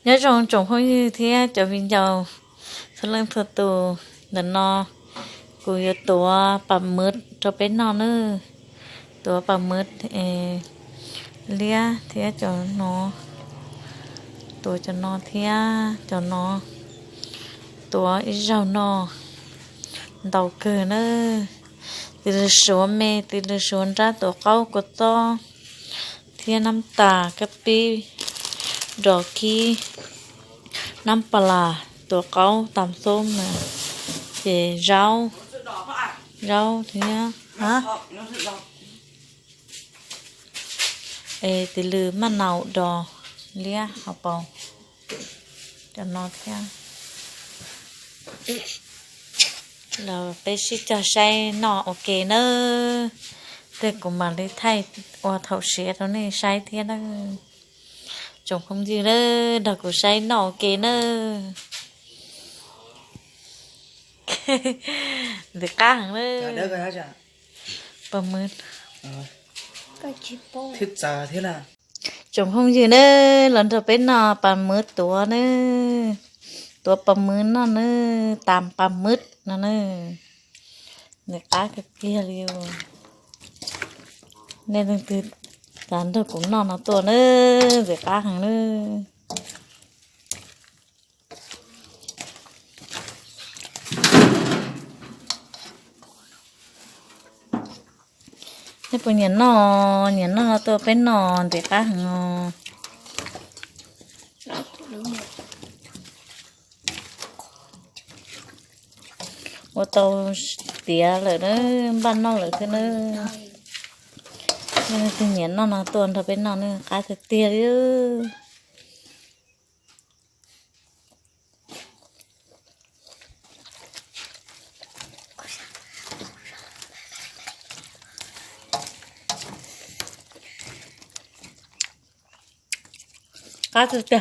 nhớ trong trồng không như thế cho mình giàu thật lưng thật tù đần no cùiตัวปลาหมึกcho bé no nữa ตัวปลาหมึกเลี้ยเทียจอนอตัวจอนอเทียจอนอตัวอีเจ้านอเดาเกินเนอตีละสวนเมตีละสวนจ้าตัวเขาก็ต้อเทียน้ำตากะปิดอกกี้น้ำปลาตัวเขาตำส้มนะเจียวเจ้าเทียฮะตีลืมมะนาวดอเลี้ยเอาเปล่าจะนอนเที่ยงเราไปชิจะใช้นอโอเคเนอะแต่กูมาเลยไทยว่าเท่าเสียเท่านี้ใช้เที่ยงเนอะจงคงดีเนอะเดี๋ยวกูใช้นอโอเคเนอะเด็กก้างเนอะ Đó cái hả chả? ประมือ ก็ชิปโป้ Thiết già thế là จงคงยืนเนอหล่อนจะเป็นนอปลาหมึกตัวเนอตัวปลาหมึกนั่นเนอตามปลาหมึกนั่นเนอเนี่ยตากับเพี้ยเรียวเนี่ยตั้งแต่ตอนเธอcũngนอนเอาตัวเนอเดี๋ยวตาหังเนอนี่เป็นยันนอนตัวเป็นนอนเดี๋ยวตาหังนอ ô tô tía lại đó ban nó lại thế nữa nên tự nhiên nó tuần thôi bên nó nữa cái thực tía chứ cái thực tía